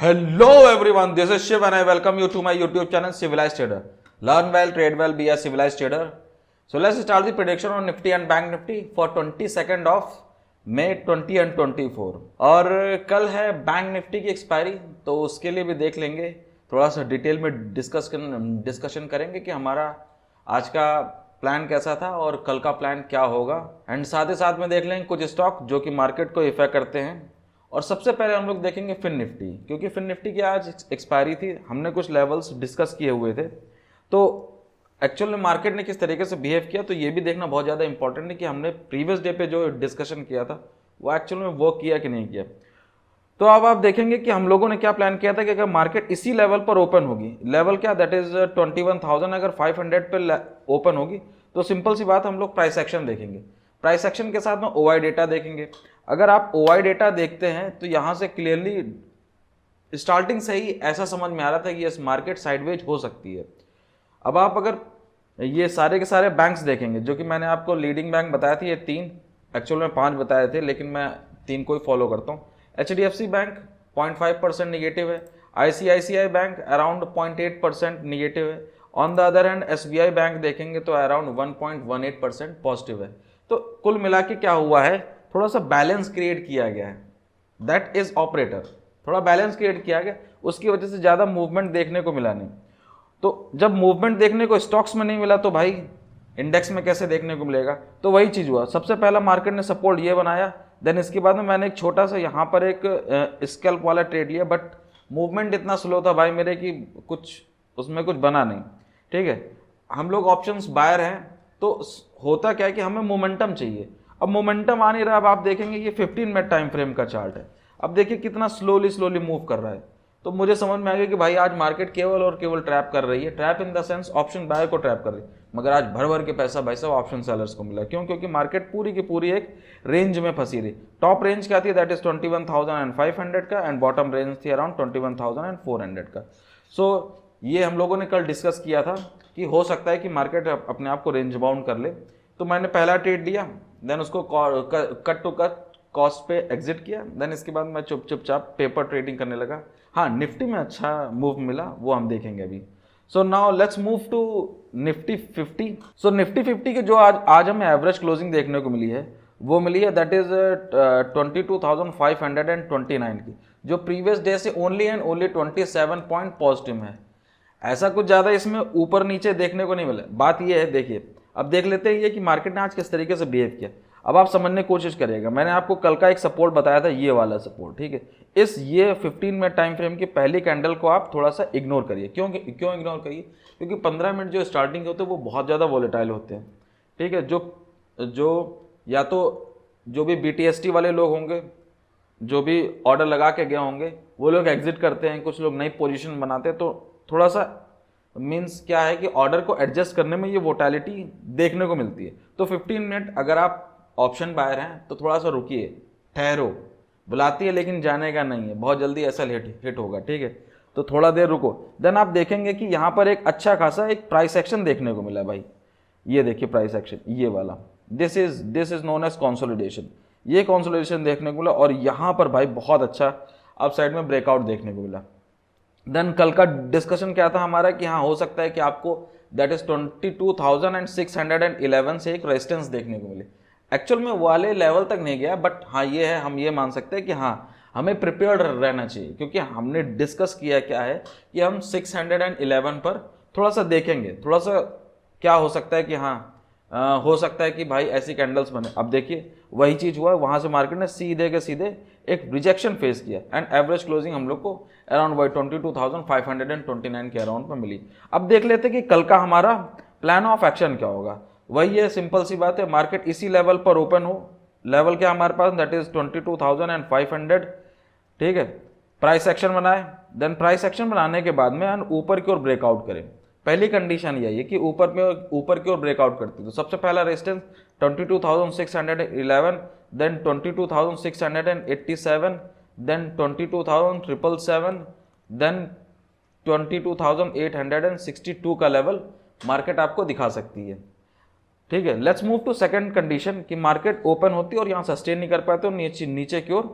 Hello everyone, this is Shiv and I welcome you to my YouTube channel Civilized Trader. Learn well, trade well, be a civilized trader. So let's start the prediction on Nifty and Bank Nifty for 22nd of May 20 and 24. और कल है bank Nifty की expiry, तो उसके लिए भी देख लेंगे, थोड़ा सा डिटेल में डिस्कशन करेंगे कि हमारा आज का प्लान कैसा था और कल का प्लान क्या होगा। एंड साथ ही साथ में देख लेंगे कुछ स्टॉक जो कि मार्केट को इफेक्ट करते हैं। और सबसे पहले हम लोग देखेंगे फिन निफ्टी, क्योंकि फिन निफ्टी की आज एक्सपायरी थी, हमने कुछ लेवल्स डिस्कस किए हुए थे, तो एक्चुअल में मार्केट ने किस तरीके से बिहेव किया, तो ये भी देखना बहुत ज़्यादा इंपॉर्टेंट है कि हमने प्रीवियस डे पे जो डिस्कशन किया था वो एक्चुअल में वर्क किया कि नहीं किया। तो अब आप देखेंगे कि हम लोगों ने क्या प्लान किया था कि अगर मार्केट इसी लेवल पर ओपन होगी, लेवल क्या, दैट इज 21,000 अगर 500 पे ओपन होगी, तो सिंपल सी बात हम लोग प्राइस एक्शन देखेंगे। प्राइस एक्शन के साथ में ओआई डेटा देखेंगे। अगर आप ओआई डेटा देखते हैं तो यहाँ से क्लियरली स्टार्टिंग से ही ऐसा समझ में आ रहा था कि यस मार्केट साइडवेज हो सकती है। अब आप अगर ये सारे के सारे बैंक्स देखेंगे, जो कि मैंने आपको लीडिंग बैंक बताया था, ये 3 एक्चुअल में 5 बताए थे, लेकिन मैं 3 को ही फॉलो करता हूँ। HDFC बैंक 0.5% निगेटिव है, ICICI बैंक अराउंड 0.8% निगेटिव है, on the other hand SBI bank देखेंगे तो अराउंड 1.18% पॉजिटिव है। तो कुल मिला के क्या हुआ है, थोड़ा सा बैलेंस क्रिएट किया गया है, दैट इज ऑपरेटर, थोड़ा बैलेंस क्रिएट किया गया, उसकी वजह से ज़्यादा मूवमेंट देखने को मिला नहीं। तो जब मूवमेंट देखने को स्टॉक्स में नहीं मिला तो भाई इंडेक्स में कैसे देखने को मिलेगा। तो वही चीज़ हुआ, सबसे पहला मार्केट ने सपोर्ट ये बनाया, देन इसके बाद में मैंने एक छोटा सा यहाँ पर एक स्कैल्प वाला ट्रेड लिया, बट मूवमेंट इतना स्लो था भाई मेरे कि कुछ उसमें कुछ बना नहीं। ठीक है, हम लोग ऑप्शंस बायर हैं, तो होता क्या है कि हमें मोमेंटम चाहिए। अब मोमेंटम आ नहीं रहा। अब आप देखेंगे ये 15 मिनट टाइम फ्रेम का चार्ट है, अब देखिए कितना स्लोली मूव कर रहा है। तो मुझे समझ में आ गया कि भाई आज मार्केट केवल और केवल ट्रैप कर रही है, trap in the sense option buyer को ट्रैप कर रही है। मगर आज भर भर के पैसा भाई साहब ऑप्शन सेलर्स को मिला। क्यों? क्योंकि मार्केट पूरी की पूरी एक रेंज में फंसी रही। टॉप रेंज क्या थी, दैट इज 21,500 का, एंड बॉटम रेंज थी अराउंड 21,400 का। सो ये हम लोगों ने कल डिस्कस किया था कि हो सकता है कि मार्केट अपने आप को रेंज बाउंड कर ले। तो मैंने पहला ट्रेड लिया, देन उसको कट टू कट कॉस्ट पे एग्जिट किया, देन इसके बाद मैं चुपचाप पेपर ट्रेडिंग करने लगा। हाँ, निफ्टी में अच्छा मूव मिला, वो हम देखेंगे अभी। So now let's move to Nifty 50। So Nifty 50 के जो आज हमें एवरेज क्लोजिंग देखने को मिली है, वो मिली है दैट इज 22,529 की, जो प्रीवियस डे से only and only 27 point positive है। ऐसा कुछ ज़्यादा इसमें ऊपर नीचे देखने को नहीं मिला। बात ये है, देखिए अब देख लेते हैं ये कि मार्केट ने आज किस तरीके से बिहेव किया। अब आप समझने की कोशिश करिएगा, मैंने आपको कल का एक सपोर्ट बताया था, ये वाला सपोर्ट, ठीक है। ये 15 मिनट टाइम फ्रेम की पहली कैंडल को आप थोड़ा सा इग्नोर करिए। क्यों इग्नोर करिए? क्योंकि 15 मिनट जो स्टार्टिंग होते हैं वो बहुत ज़्यादा वॉलेटाइल होते हैं। ठीक है, जो या तो जो भी BTST वाले लोग होंगे, जो भी ऑर्डर लगा के गए होंगे, वो लोग एग्जिट करते हैं, कुछ लोग नई पोजीशन बनाते हैं। तो थोड़ा सा मीन्स क्या है कि ऑर्डर को एडजस्ट करने में ये वोटैलिटी देखने को मिलती है। तो 15 मिनट अगर आप ऑप्शन बायर हैं तो थोड़ा सा रुकिए, ठहरो, बुलाती है लेकिन जाने का नहीं है, बहुत जल्दी ऐसा हिट होगा। ठीक है, तो थोड़ा देर रुको, देन आप देखेंगे कि यहाँ पर एक अच्छा खासा एक प्राइस एक्शन देखने को मिला भाई। ये देखिए प्राइस एक्शन, ये वाला, this is known as consolidation. ये कंसोलिडेशन देखने को मिला और यहाँ पर भाई बहुत अच्छा अप साइड में ब्रेकआउट देखने को मिला। देन कल का डिस्कशन क्या था हमारा कि हाँ हो सकता है कि आपको दैट इज 22,611 से एक रेजिस्टेंस देखने को मिले। एक्चुअल में वाले लेवल तक नहीं गया, बट हाँ ये है, हम ये मान सकते हैं कि हाँ हमें प्रिपेयर्ड रहना चाहिए, क्योंकि हमने डिस्कस किया क्या है कि हम 611 पर थोड़ा सा देखेंगे, थोड़ा सा क्या हो सकता है कि हाँ हो सकता है कि भाई ऐसी कैंडल्स बने। अब देखिए वही चीज़ हुआ, वहाँ से मार्केट ने सीधे के सीधे एक रिजेक्शन फेस किया, एंड एवरेज क्लोजिंग हम लोग को अराउंड 22,529 के अराउंड पर मिली। अब देख लेते हैं कि कल का हमारा प्लान ऑफ एक्शन क्या होगा। वही है, सिंपल सी बात है, मार्केट इसी लेवल पर ओपन हो। लेवल क्या हमारे पास, दैट इज 22,500। ठीक है, प्राइस एक्शन बनाए, देन प्राइस एक्शन बनाने के बाद में ऊपर की ओर ब्रेकआउट करें। पहली कंडीशन यही है कि ऊपर की ओर ब्रेकआउट करती है। तो सबसे पहला रेजिस्टेंस 22,611, देन 22,687, देन 22,777, देन 22,862 का लेवल मार्केट आपको दिखा सकती है। ठीक है, let's move to second condition कि मार्केट ओपन होती है और यहाँ सस्टेन नहीं कर पाते और नीचे की ओर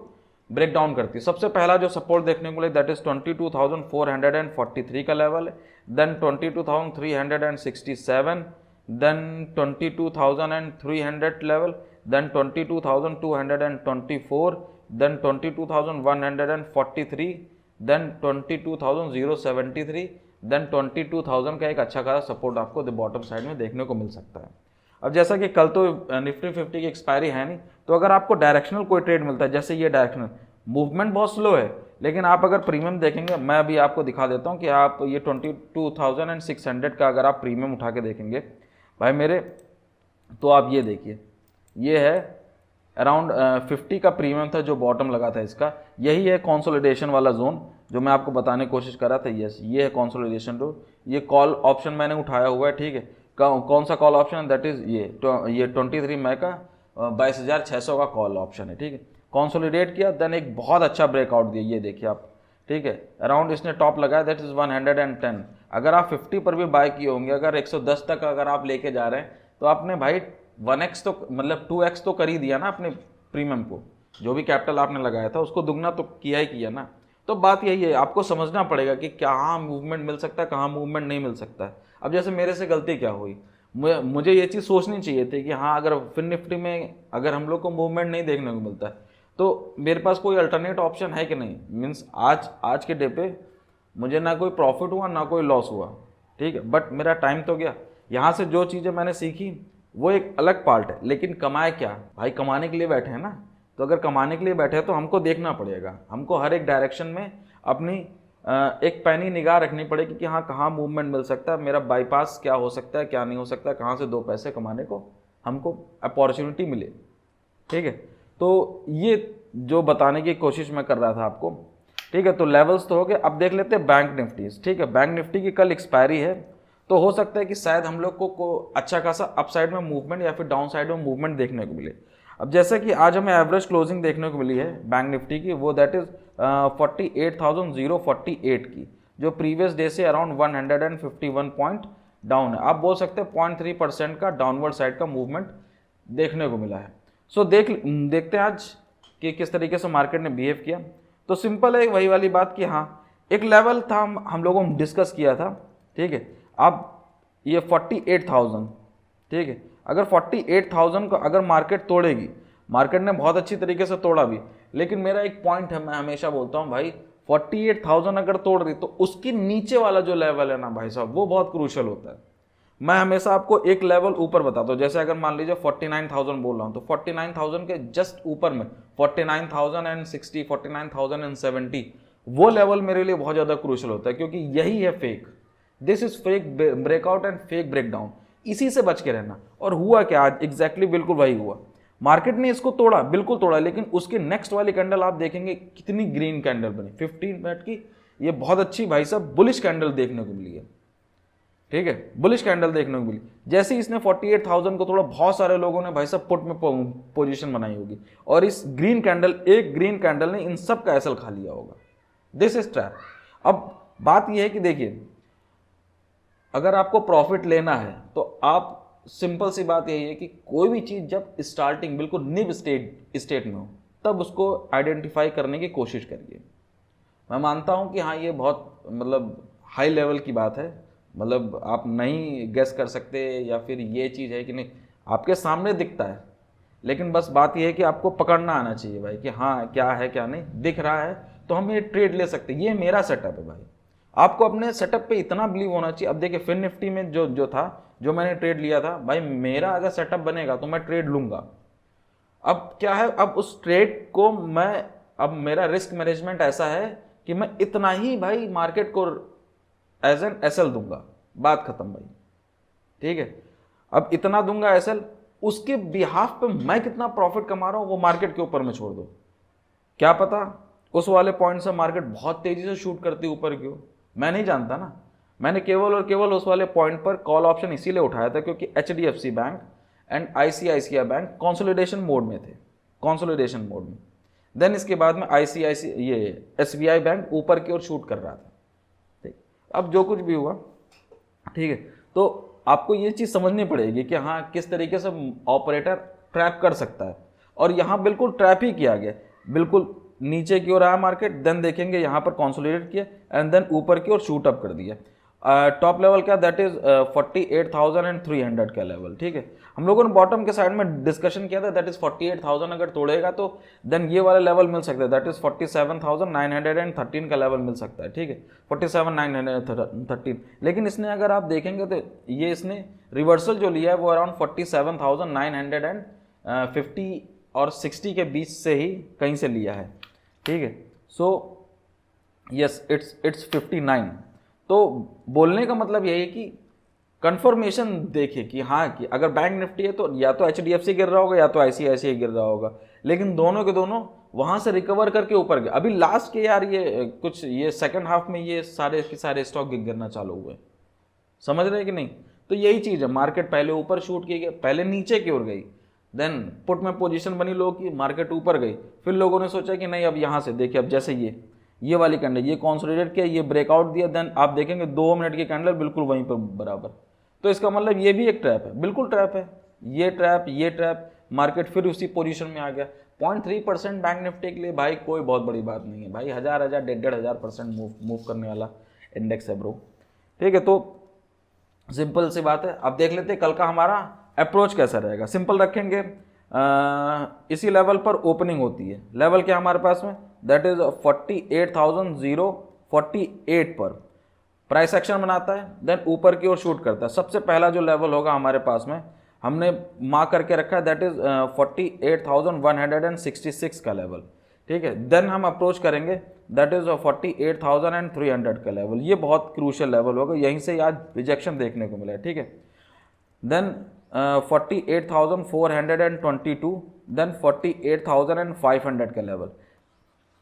ब्रेक डाउन करती है। सबसे पहला जो सपोर्ट देखने को मिले दैट इज 22,443 का लेवल है, then 22,367, then 22,300 level, then 22,224, then 22,143, then 22,073, then 22,000 का एक अच्छा खासा सपोर्ट आपको बॉटम साइड में देखने को मिल सकता है। अब जैसा कि कल तो निफ्टी 50 की एक्सपायरी है नहीं, तो अगर आपको डायरेक्शनल कोई ट्रेड मिलता है, जैसे ये डायरेक्शनल मूवमेंट बहुत स्लो है, लेकिन आप अगर प्रीमियम देखेंगे, मैं अभी आपको दिखा देता हूँ कि आप ये 22,600 का अगर आप प्रीमियम उठा के देखेंगे भाई मेरे, तो आप ये देखिए, ये है अराउंड 50 का प्रीमियम था जो बॉटम लगा था इसका। यही है कंसोलिडेशन वाला जोन जो मैं आपको बताने की कोशिश कर रहा था। यस, ये है कंसोलिडेशन जोन। ये कॉल ऑप्शन मैंने उठाया हुआ है, ठीक है। कौन सा कॉल ऑप्शन, दैट इज ये 23 मई का 22,600 का कॉल ऑप्शन है, ठीक है। कंसोलिडेट किया, देन एक बहुत अच्छा ब्रेकआउट दिया, ये देखिए आप, ठीक है। अराउंड इसने टॉप लगाया, दैट इज 110। अगर आप 50 पर भी बाय किए होंगे, अगर 110 तक अगर आप लेके जा रहे हैं, तो आपने भाई 1x तो मतलब 2x तो कर ही दिया ना अपने प्रीमियम को। जो भी कैपिटल आपने लगाया था उसको दुगना तो किया ही किया ना। तो बात यही है, आपको समझना पड़ेगा कि कहाँ मूवमेंट मिल सकता है, कहाँ मूवमेंट नहीं मिल सकता है। अब जैसे मेरे से गलती क्या हुई, मुझे ये चीज़ सोचनी चाहिए थी कि हाँ, अगर फिन निफ्टी में अगर हम लोग को मूवमेंट नहीं देखने को मिलता है, तो मेरे पास कोई अल्टरनेट ऑप्शन है कि नहीं। मीन्स आज के डे पे मुझे ना कोई प्रॉफिट हुआ ना कोई लॉस हुआ, ठीक है, बट मेरा टाइम तो गया। यहाँ से जो चीज़ें मैंने सीखी वो एक अलग पार्ट है, लेकिन कमाए क्या भाई, कमाने के लिए बैठे हैं ना। तो अगर कमाने के लिए बैठे हैं तो हमको देखना पड़ेगा, हमको हर एक डायरेक्शन में अपनी एक पैनी निगाह रखनी पड़ेगी कि हाँ, कहाँ मूवमेंट मिल सकता है, मेरा बाईपास क्या हो सकता है, क्या नहीं हो सकता है, कहाँ से दो पैसे कमाने को हमको अपॉर्चुनिटी मिले, ठीक है। तो ये जो बताने की कोशिश मैं कर रहा था आपको, ठीक है। तो लेवल्स तो हो गए, अब देख लेते हैं बैंक निफ्टी, ठीक है। बैंक निफ्टी की कल एक्सपायरी है, तो हो सकता है कि शायद हम लोग को अच्छा खासा अपसाइड में मूवमेंट या फिर डाउन साइड में मूवमेंट देखने को मिले। अब जैसे कि आज हमें एवरेज क्लोजिंग देखने को मिली है बैंक निफ्टी की, वो दैट इज 48,048 की, जो प्रीवियस डे से अराउंड 151 पॉइंट डाउन है। आप बोल सकते हैं 0.3% का डाउनवर्ड साइड का मूवमेंट देखने को मिला है। सो देखते हैं आज कि किस तरीके से मार्केट ने बिहेव किया। तो सिंपल है वही वाली बात कि हाँ, एक लेवल था हम लोगों ने डिस्कस किया था, ठीक है। अब ये 48,000, ठीक है। अगर 48,000 को अगर मार्केट तोड़ेगी, मार्केट ने बहुत अच्छी तरीके से तोड़ा भी, लेकिन मेरा एक पॉइंट है, मैं हमेशा बोलता हूँ भाई 48,000 अगर तोड़ रही तो उसके नीचे वाला जो लेवल है ना भाई साहब, वो बहुत क्रूशियल होता है। मैं हमेशा आपको एक लेवल ऊपर बताता हूँ, जैसे अगर मान लीजिए 49,000 बोल रहा हूँ, तो 49,000 के जस्ट ऊपर में 49,060, 49,070 वो लेवल मेरे लिए बहुत ज़्यादा क्रूशियल होता है, क्योंकि यही है fake, this is fake breakout and fake breakdown. इसी से बच के रहना। और हुआ क्या आज, एग्जैक्टली बिल्कुल वही हुआ। मार्केट ने इसको तोड़ा, बिल्कुल तोड़ा, लेकिन उसके नेक्स्ट वाली कैंडल आप देखेंगे कितनी ग्रीन कैंडल बनी 15 मिनट की, ये बहुत अच्छी भाई साहब बुलिश कैंडल देखने को मिली है, ठीक है, बुलिश कैंडल देखने को मिली। जैसे ही इसने 48,000 को तोड़ा, बहुत सारे लोगों ने भाई साहब पुट में पोजीशन बनाई होगी, और इस ग्रीन कैंडल, एक ग्रीन कैंडल ने इन सब का एसएल खा लिया होगा। This is trap. अब बात यह है कि देखिए, अगर आपको प्रॉफिट लेना है तो आप, सिंपल सी बात यही है कि कोई भी चीज़ जब स्टार्टिंग बिल्कुल निब स्टेट में हो, तब उसको आइडेंटिफाई करने की कोशिश करिए। मैं मानता हूं कि हाँ, ये बहुत मतलब हाई लेवल की बात है, मतलब आप नहीं गेस कर सकते, या फिर ये चीज़ है कि नहीं, आपके सामने दिखता है, लेकिन बस बात यह है कि आपको पकड़ना आना चाहिए भाई कि हाँ, क्या है क्या नहीं दिख रहा है, तो हम ये ट्रेड ले सकते हैं। ये मेरा सेटअप है भाई, आपको अपने सेटअप पे इतना बिलीव होना चाहिए। अब देखिए फिन निफ्टी में जो था, जो मैंने ट्रेड लिया था भाई, मेरा अगर सेटअप बनेगा तो मैं ट्रेड लूंगा। अब क्या है, अब उस ट्रेड को मैं, अब मेरा रिस्क मैनेजमेंट ऐसा है कि मैं इतना ही भाई मार्केट को एज एन एसएल दूंगा, बात खत्म भाई, ठीक है। अब इतना दूंगा एसएल, उसके बिहाफ पे मैं कितना प्रॉफिट कमा रहा हूं वो मार्केट के ऊपर में छोड़ दो। क्या पता उस वाले पॉइंट से मार्केट बहुत तेजी से शूट करती ऊपर क्यों, मैं नहीं जानता ना। मैंने केवल और केवल उस वाले पॉइंट पर कॉल ऑप्शन इसीलिए उठाया था क्योंकि HDFC bank and ICICI bank consolidation mode में थे, कंसोलिडेशन मोड में। देन इसके बाद में एसबीआई बैंक ऊपर की ओर शूट कर रहा था, ठीक। अब जो कुछ भी हुआ, ठीक है, तो आपको ये चीज़ समझनी पड़ेगी कि हाँ, किस तरीके से ऑपरेटर ट्रैप कर सकता है। और यहाँ बिल्कुल ट्रैप ही किया गया, बिल्कुल नीचे की ओर आया मार्केट, देन देखेंगे यहाँ पर कंसोलिडेट किया एंड देन ऊपर की ओर शूट अप कर दिया। टॉप लेवल क्या, दैट इज 48,300 का लेवल, ठीक है। हम लोगों ने बॉटम के साइड में डिस्कशन किया था, दैट इज 48,000 अगर तोड़ेगा तो देन ये वाला लेवल मिल सकता है, दैट इज 47,913 का लेवल मिल सकता है, ठीक है, 47,913। लेकिन इसने अगर आप देखेंगे तो ये इसने रिवर्सल जो लिया है वो अराउंड 47,950 और 60 के बीच से ही कहीं से लिया है, ठीक है। So yes, it's 59। तो बोलने का मतलब यही है कि कंफर्मेशन देखिए कि हाँ, कि अगर बैंक निफ्टी है तो या तो HDFC गिर रहा होगा या तो ICICI गिर रहा होगा, लेकिन दोनों के दोनों वहां से रिकवर करके ऊपर गए। अभी लास्ट के यार ये कुछ ये सेकंड हाफ में ये सारे के सारे स्टॉक गिरना चालू हुए, समझ रहे हैं कि नहीं। तो यही चीज है, मार्केट पहले ऊपर शूट की गई, पहले नीचे की ओर गई, देन पुट में पोजीशन बनी लोगों की, मार्केट ऊपर गई, फिर लोगों ने सोचा कि नहीं अब यहाँ से देखिए, अब जैसे ये वाली कैंडल ये कंसोलिडेट किया, ये ब्रेकआउट दिया, देन आप देखेंगे 2 मिनट की कैंडल बिल्कुल वहीं पर बराबर। तो इसका मतलब ये भी एक ट्रैप है, बिल्कुल ट्रैप है, ये ट्रैप, मार्केट फिर उसी पोजीशन में आ गया। 0.3% बैंक निफ्टी के लिए भाई कोई बहुत बड़ी बात नहीं है भाई, 1,000-1,500% मूव करने वाला इंडेक्स है ब्रो, ठीक है। तो सिंपल सी बात है। अब देख लेते हैं कल का हमारा अप्रोच कैसा रहेगा। सिंपल रखेंगे, इसी लेवल पर ओपनिंग होती है, लेवल क्या हमारे पास में, दैट इज 48,048 पर प्राइस एक्शन बनाता है, देन ऊपर की ओर शूट करता है। सबसे पहला जो लेवल होगा हमारे पास में हमने मार्क करके रखा है, दैट इज 48,166 का लेवल, ठीक है। देन हम अप्रोच करेंगे, दैट इज 48,300 का लेवल, ये बहुत क्रूशियल लेवल होगा, यहीं से आज रिजेक्शन देखने को मिला है, ठीक है। देन 48,422, देन 48,500 का लेवल,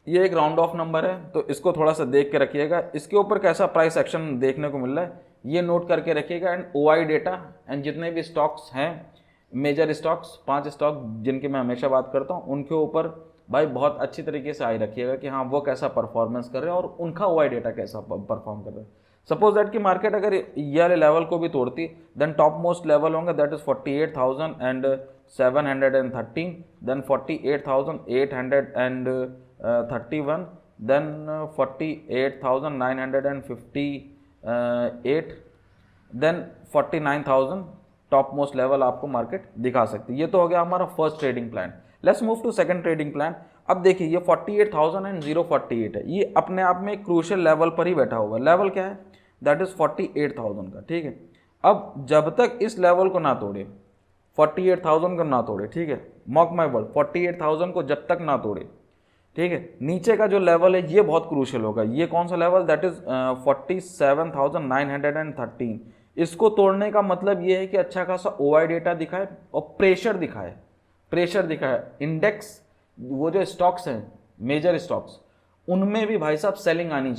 ये एक राउंड ऑफ नंबर है तो इसको थोड़ा सा देख के रखिएगा। इसके ऊपर कैसा प्राइस एक्शन देखने को मिल रहा है ये नोट करके रखिएगा। एंड OI डेटा एंड जितने भी स्टॉक्स हैं, मेजर स्टॉक्स 5 स्टॉक जिनकी मैं हमेशा बात करता हूँ, उनके ऊपर भाई बहुत अच्छी तरीके से आई रखिएगा कि हाँ वो कैसा परफॉर्मेंस कर रहे हैं और उनका OI डेटा कैसा परफॉर्म कर रहा है। सपोज दैट कि मार्केट अगर ये वाले लेवल को भी तोड़ती, देन टॉप मोस्ट लेवल होंगे that is 48,713, then 48,831, then 48,958, then 49,000 top most level आपको मार्केट दिखा सकती है। ये तो हो गया हमारा first trading plan. Let's move to second trading plan. अब देखिए ये 48,048 है, ये अपने आप में क्रूशियल लेवल पर ही बैठा हुआ है। लेवल क्या है, दैट इज 48,000 का, ठीक है। अब जब तक इस लेवल को ना तोड़े, 48,000 को ना तोड़े, ठीक है, मॉक माय वर्ड, 48,000 को जब तक ना तोड़े, ठीक है, नीचे का जो लेवल है ये बहुत क्रूशियल होगा। ये कौन सा लेवल, दैट इज 47,913। इसको तोड़ने का मतलब ये है कि अच्छा खासा OI डेटा दिखाए और प्रेशर दिखाए इंडेक्स, वो जो स्टॉक्स हैं मेजर स्टॉक्स, उनमें भी भाई साहब सेलिंग आनी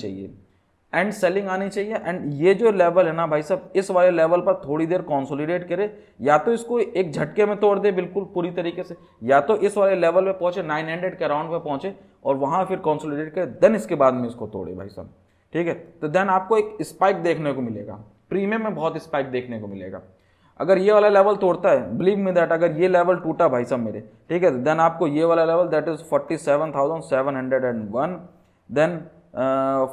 चाहिए एंड ये जो लेवल है ना भाई साहब, इस वाले लेवल पर थोड़ी देर कंसोलिडेट करे, या तो इसको एक झटके में तोड़ दे बिल्कुल पूरी तरीके से, या तो इस वाले लेवल पे पहुंचे 900 के अराउंड पे पहुंचे और वहां फिर कंसोलिडेट करे, देन इसके बाद में इसको तोड़े भाई साहब, ठीक है। तो देन आपको एक स्पाइक देखने को मिलेगा, प्रीमियम में बहुत स्पाइक देखने को मिलेगा। अगर ये वाला लेवल तोड़ता है, बिलीव मी दैट, अगर ये लेवल टूटा भाई साहब मेरे, ठीक है, देन आपको ये वाला level that is 47,701, then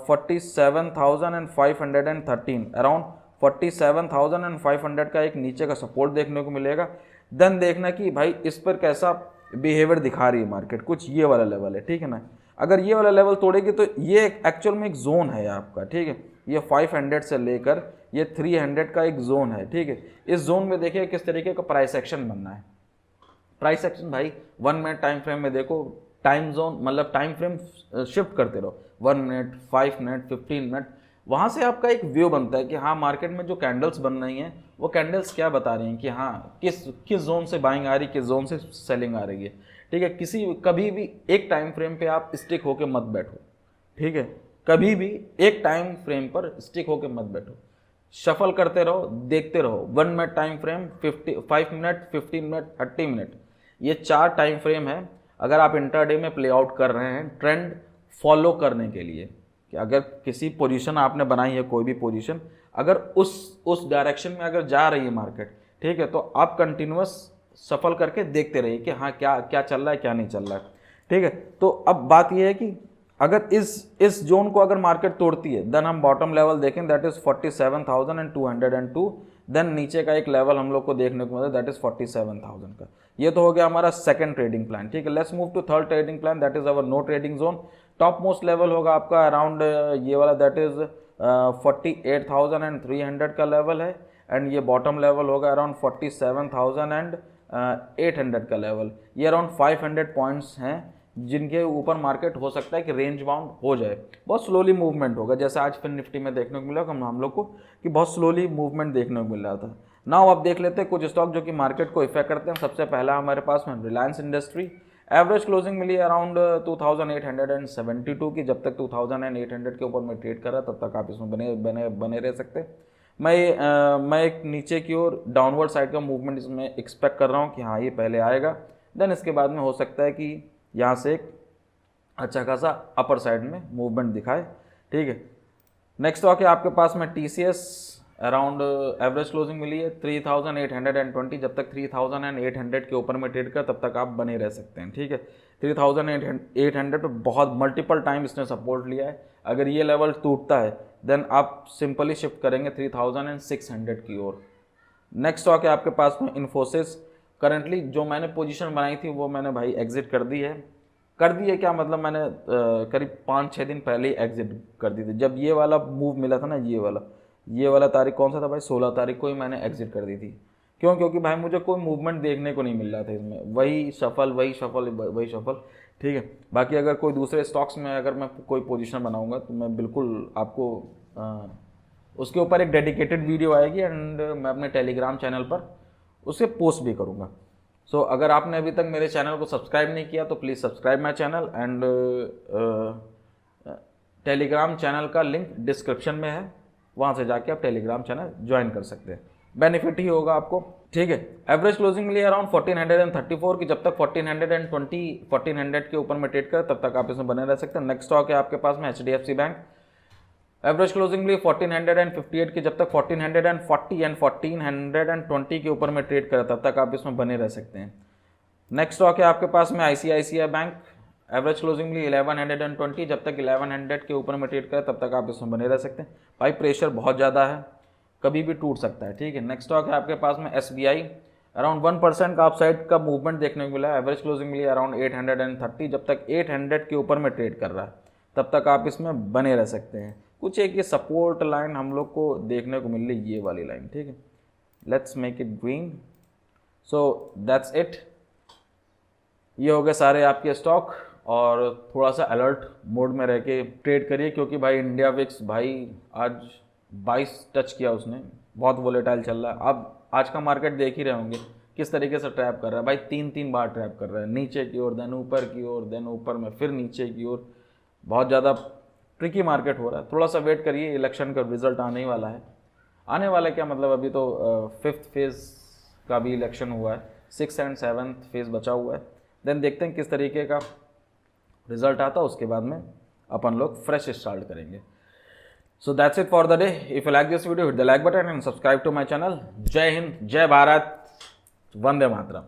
47,513, around 47,500 का एक नीचे का सपोर्ट देखने को मिलेगा। देन देखना कि भाई इस पर कैसा बिहेवियर दिखा रही है मार्केट, कुछ ये वाला लेवल है, ठीक है ना। अगर ये वाला लेवल तोड़ेगी तो ये एक्चुअल में एक जोन है आपका, ठीक है, ये 500 से लेकर ये 300 का एक जोन है, ठीक है। इस जोन में देखिए किस तरीके का प्राइस एक्शन बनना है। प्राइस एक्शन भाई 1 मिनट टाइम फ्रेम में देखो, टाइम जोन मतलब टाइम फ्रेम शिफ्ट करते रहो, 1 मिनट, 5 मिनट, 15 मिनट, वहाँ से आपका एक व्यू बनता है कि हाँ मार्केट में जो कैंडल्स बन रही हैं वो कैंडल्स क्या बता रही हैं कि हाँ किस जोन से बाइंग आ रही है, किस जोन से सेलिंग आ रही है, ठीक है। कभी भी एक टाइम फ्रेम पे आप स्टिक होके मत बैठो, ठीक है, कभी भी एक टाइम फ्रेम पर स्टिक होके मत बैठो, शफल करते रहो, देखते रहो। 1 minute time frame, 5 minute, 15 minute, 30 minute, ये 4 टाइम फ्रेम है। अगर आप इंटरडे में प्ले आउट कर रहे हैं ट्रेंड फॉलो करने के लिए, कि अगर किसी पोजीशन आपने बनाई है, कोई भी पोजीशन अगर उस डायरेक्शन में अगर जा रही है मार्केट, ठीक है, तो आप कंटिन्यूअस सफल करके देखते रहिए कि हाँ क्या क्या चल रहा है, क्या नहीं चल रहा है, ठीक है। तो अब बात यह है कि अगर इस जोन को अगर मार्केट तोड़ती है देन हम बॉटम लेवल देखें दैट इज 47,202, देन नीचे का एक लेवल हम लोग को देखने को मिला दैट इज 47,000 का। ये तो हो गया हमारा सेकंड ट्रेडिंग प्लान। ठीक है, let's move to third trading plan that is our no trading zone. Top most level होगा आपका अराउंड ये वाला दैट इज 48,300 का लेवल है, एंड ये बॉटम लेवल होगा अराउंड 47,800 का लेवल। ये अराउंड 500 पॉइंट्स हैं जिनके ऊपर मार्केट हो सकता है कि रेंज बाउंड हो जाए। बहुत स्लोली मूवमेंट होगा, जैसे आज फिर निफ्टी में देखने को मिला हम लोग को कि बहुत स्लोली मूवमेंट देखने को मिल रहा था। नाउ अब देख लेते हैं कुछ स्टॉक जो कि मार्केट को इफेक्ट करते हैं। सबसे पहला हमारे पास में रिलायंस इंडस्ट्री। एवरेज क्लोजिंग मिली अराउंड 2872 की। जब तक 2800 के ऊपर में ट्रेड कर रहा तब तक आप इसमें बने रह सकते हैं। मैं एक नीचे की ओर डाउनवर्ड साइड का मूवमेंट इसमें एक्सपेक्ट कर रहा हूँ कि हाँ ये पहले आएगा, देन इसके बाद में हो सकता है कि यहाँ से एक अच्छा खासा अपर साइड में मूवमेंट दिखाए। ठीक है, नेक्स्ट स्टॉक है आपके पास में TCS। अराउंड एवरेज क्लोजिंग मिली है 3820। जब तक 3800 के ऊपर में ट्रेड कर तब तक आप बने रह सकते हैं। ठीक है, 3800 पे बहुत मल्टीपल टाइम इसने सपोर्ट लिया है। अगर ये लेवल टूटता है देन आप सिंपली शिफ्ट करेंगे 3600 की ओर। नेक्स्ट स्टॉक है आपके पास में इन्फोसिस। करंटली जो मैंने पोजीशन बनाई थी वो मैंने भाई एग्जिट कर दी है। क्या मतलब मैंने करीब 5-6 दिन पहले ही एग्जिट कर दी थी। जब ये वाला मूव मिला था ना, ये वाला तारीख कौन सा था भाई, 16 तारीख को ही मैंने एग्जिट कर दी थी। क्यों? क्योंकि भाई मुझे कोई मूवमेंट देखने को नहीं मिल रहा था इसमें, वही शफल। ठीक है, बाकी अगर कोई दूसरे स्टॉक्स में अगर मैं कोई पोजीशन बनाऊंगा तो मैं बिल्कुल आपको उसके ऊपर एक डेडिकेटेड वीडियो आएगी एंड मैं अपने टेलीग्राम चैनल पर उसे पोस्ट भी करूंगा। सो अगर आपने अभी तक मेरे चैनल को सब्सक्राइब नहीं किया तो please subscribe my channel, and Telegram channel का लिंक डिस्क्रिप्शन में है, वहाँ से जाके आप टेलीग्राम चैनल ज्वाइन कर सकते हैं, बेनिफिट ही होगा आपको। ठीक है, एवरेज क्लोजिंग मिली अराउंड 1434 की। जब तक 1400 के ऊपर में ट्रेड कर तब तक आप इसमें बने रह सकते हैं। नेक्स्ट स्टॉक है आपके पास में HDFC बैंक। एवरेज क्लोजिंग मिली 1458 की। जब तक 1440 एंड 1420 के ऊपर में ट्रेड करे तब तक आप इसमें बने रह सकते हैं। नेक्स्ट स्टॉक है आपके पास में ICICI बैंक। एवरेज क्लोजिंग मिली 1120। जब तक 1100 के ऊपर में ट्रेड करे तब तक आप इसमें बने रह सकते हैं। भाई प्रेशर बहुत ज़्यादा है, कभी भी टूट सकता है। ठीक है, नेक्स्ट स्टॉक है आपके पास में SBI। अराउंड 1% का अपसाइड का मूवमेंट देखने को मिला है। एवरेज क्लोजिंग मिली अराउंड 830। जब तक 800 के ऊपर में ट्रेड कर रहा है तब तक आप इसमें बने रह सकते हैं। कुछ एक ये सपोर्ट लाइन हम लोग को देखने को मिल रही, ये वाली लाइन। ठीक है, let's make it green. So that's it. ये हो गए सारे आपके स्टॉक, और थोड़ा सा अलर्ट मोड में रह के ट्रेड करिए, क्योंकि भाई इंडिया विक्स भाई आज 22 टच किया उसने, बहुत वोलेटाइल चल रहा है। अब आज का मार्केट देख ही रहे होंगे किस तरीके से ट्रैप कर रहा है भाई, 3 बार ट्रैप कर रहा है, नीचे की ओर देन ऊपर की ओर देन ऊपर में फिर नीचे की ओर। बहुत ज़्यादा ट्रिकी मार्केट हो रहा है। थोड़ा सा वेट करिए, इलेक्शन का रिजल्ट आने ही वाला है। आने वाला क्या मतलब, अभी तो 5th फेज़ का भी इलेक्शन हुआ है, 6th एंड 7th फेज़ बचा हुआ है। देन देखते हैं किस तरीके का रिजल्ट आता है, उसके बाद में अपन लोग फ्रेश स्टार्ट करेंगे। So that's it for the day. If you like this video hit the like button and subscribe to my channel. जय हिंद, जय भारत, वंदे मातरम।